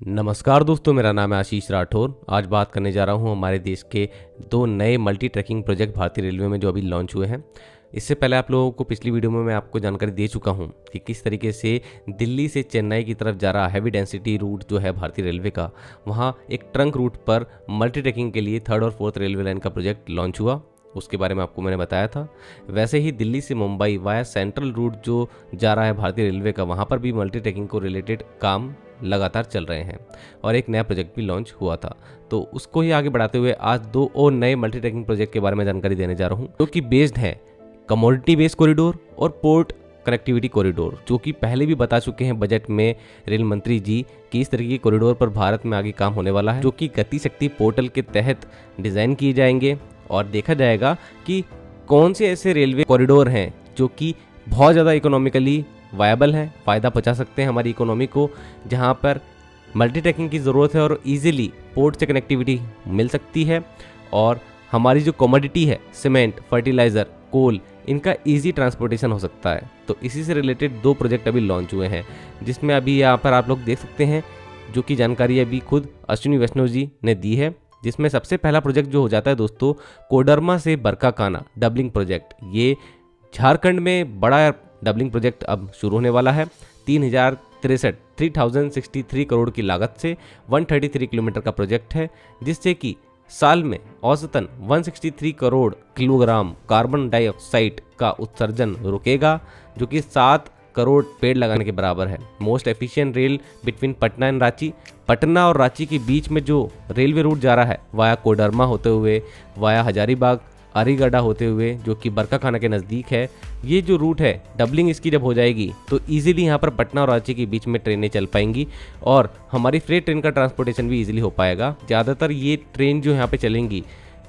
नमस्कार दोस्तों, मेरा नाम है आशीष राठौर। आज बात करने जा रहा हूं हमारे देश के दो नए मल्टी ट्रैकिंग प्रोजेक्ट भारतीय रेलवे में जो अभी लॉन्च हुए हैं। इससे पहले आप लोगों को पिछली वीडियो में मैं आपको जानकारी दे चुका हूं कि किस तरीके से दिल्ली से चेन्नई की तरफ जा रहा हैवी डेंसिटी रूट जो है भारतीय रेलवे का, वहां एक ट्रंक रूट पर मल्टी ट्रैकिंग के लिए 3rd और 4th रेलवे लाइन का प्रोजेक्ट लॉन्च हुआ। उसके बारे में आपको मैंने बताया था। वैसे ही दिल्ली से मुंबई वाया सेंट्रल रूट जो जा रहा है भारतीय रेलवे का, वहाँ पर भी मल्टी ट्रैकिंग को रिलेटेड काम लगातार चल रहे हैं और एक नया प्रोजेक्ट भी लॉन्च हुआ था। तो उसको ही आगे बढ़ाते हुए आज दो और नए मल्टी ट्रैकिंग प्रोजेक्ट के बारे में जानकारी देने जा रहा हूँ, जो कि बेस्ड है कमोडिटी बेस्ड कॉरिडोर और पोर्ट कनेक्टिविटी कॉरिडोर, जो कि पहले भी बता चुके हैं बजट में रेल मंत्री जी कि इस तरह के कॉरिडोर पर भारत में आगे काम होने वाला है, जो कि गति शक्ति पोर्टल के तहत डिज़ाइन किए जाएंगे और देखा जाएगा कि कौन से ऐसे रेलवे कॉरिडोर हैं जो कि बहुत ज़्यादा इकोनॉमिकली वायबल हैं, फ़ायदा पहुंचा सकते हैं हमारी इकोनॉमी को, जहां पर मल्टी ट्रैकिंग की ज़रूरत है और इजीली पोर्ट से कनेक्टिविटी मिल सकती है और हमारी जो कमोडिटी है सीमेंट, फर्टिलाइज़र, कोल, इनका इजी ट्रांसपोर्टेशन हो सकता है। तो इसी से रिलेटेड दो प्रोजेक्ट अभी लॉन्च हुए हैं, जिसमें अभी यहाँ पर आप लोग देख सकते हैं, जो कि जानकारी अभी खुद अश्विनी वैष्णव जी ने दी है। जिसमें सबसे पहला प्रोजेक्ट जो हो जाता है दोस्तों, कोडरमा से बरकाकाना डबलिंग प्रोजेक्ट। ये झारखंड में बड़ा डबलिंग प्रोजेक्ट अब शुरू होने वाला है। 3063 करोड़ की लागत से 133 किलोमीटर का प्रोजेक्ट है, जिससे कि साल में औसतन 163 करोड़ किलोग्राम कार्बन डाइऑक्साइड का उत्सर्जन रुकेगा, जो कि 7 करोड़ पेड़ लगाने के बराबर है। Most efficient rail between Patna and Ranchi. Patna और रांची के बीच में जो रेलवे रूट जा रहा है वाया कोडरमा होते हुए, वाया हजारीबाग, अरीगढ़ा होते हुए, जो कि बरकाकाना के नज़दीक है, ये जो रूट है डबलिंग इसकी जब हो जाएगी तो इजीली यहाँ पर पटना और रांची के बीच में ट्रेनें चल पाएंगी और हमारी फ्रेट ट्रेन का ट्रांसपोर्टेशन भी इजीली हो पाएगा। ज़्यादातर ये ट्रेन जो यहाँ पे चलेंगी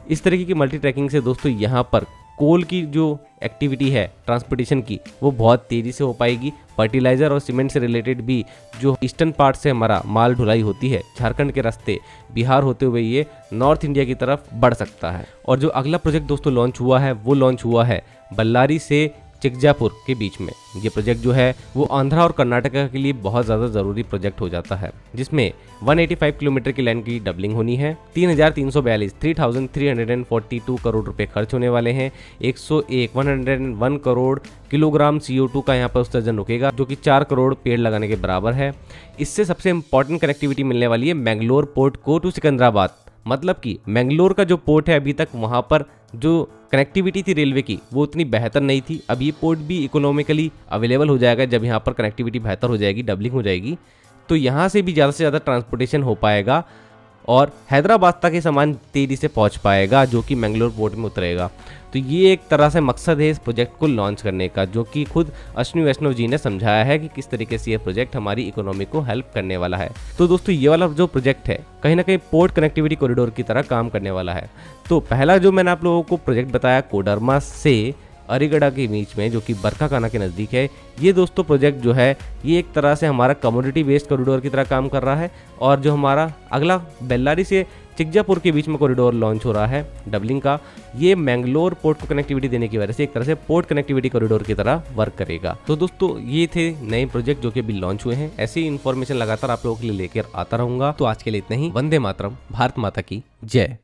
इस तरीके की मल्टी ट्रैकिंग से दोस्तों, यहाँ पर कोल की जो एक्टिविटी है ट्रांसपोर्टेशन की, वो बहुत तेज़ी से हो पाएगी। फर्टिलाइज़र और सीमेंट से रिलेटेड भी जो ईस्टर्न पार्ट से हमारा माल ढुलाई होती है झारखंड के रास्ते बिहार होते हुए, ये नॉर्थ इंडिया की तरफ बढ़ सकता है। और जो अगला प्रोजेक्ट दोस्तों लॉन्च हुआ है, वो लॉन्च हुआ है बल्लारी से चिकजापुर के बीच में। ये प्रोजेक्ट जो है वो आंध्रा और कर्नाटका के लिए बहुत ज़्यादा ज़रूरी प्रोजेक्ट हो जाता है, जिसमें 185 किलोमीटर की लाइन की डबलिंग होनी है। 3,342 करोड़ रुपए खर्च होने वाले हैं। 101 करोड़ किलोग्राम CO2 का यहाँ पर उत्सर्जन रुकेगा, जो कि 4 करोड़ पेड़ लगाने के बराबर है। इससे सबसे इंपॉर्टेंट कनेक्टिविटी मिलने वाली है मैंगलोर पोर्ट को टू सिकंदराबाद। मतलब कि मैंगलोर का जो पोर्ट है, अभी तक वहाँ पर जो कनेक्टिविटी थी रेलवे की वो उतनी बेहतर नहीं थी। अब ये पोर्ट भी इकोनॉमिकली अवेलेबल हो जाएगा जब यहाँ पर कनेक्टिविटी बेहतर हो जाएगी, डबलिंग हो जाएगी, तो यहाँ से भी ज़्यादा से ज़्यादा ट्रांसपोर्टेशन हो पाएगा और हैदराबाद तक ये सामान तेज़ी से पहुँच पाएगा, जो कि मैंगलोर पोर्ट में उतरेगा। तो ये एक तरह से मकसद है इस प्रोजेक्ट को लॉन्च करने का, जो कि खुद अश्विनी वैष्णव जी ने समझाया है कि किस तरीके से ये प्रोजेक्ट हमारी इकोनॉमी को हेल्प करने वाला है। तो दोस्तों, ये वाला जो प्रोजेक्ट है कहीं ना कहीं पोर्ट कनेक्टिविटी कॉरिडोर की तरह काम करने वाला है। तो पहला जो मैंने आप लोगों को प्रोजेक्ट बताया कोडरमा से अरीगढ़ा के बीच में, जो कि बरकाकाना के नज़दीक है, ये दोस्तों प्रोजेक्ट जो है ये एक तरह से हमारा कमोडिटी बेस्ड कॉरिडोर की तरह काम कर रहा है। और जो हमारा अगला बेल्लारी से चिकजापुर के बीच में कॉरिडोर लॉन्च हो रहा है डबलिंग का, ये मैंगलोर पोर्ट को कनेक्टिविटी देने की वजह से एक तरह से पोर्ट कनेक्टिविटी कॉरिडोर की तरह वर्क करेगा। तो दोस्तों, ये थे नए प्रोजेक्ट जो कि अभी लॉन्च हुए हैं। ऐसी इन्फॉर्मेशन लगातार आप लोगों के लिए लेकर आता रहूंगा। तो आज के लिए इतना ही। वंदे मातरम, भारत माता की जय।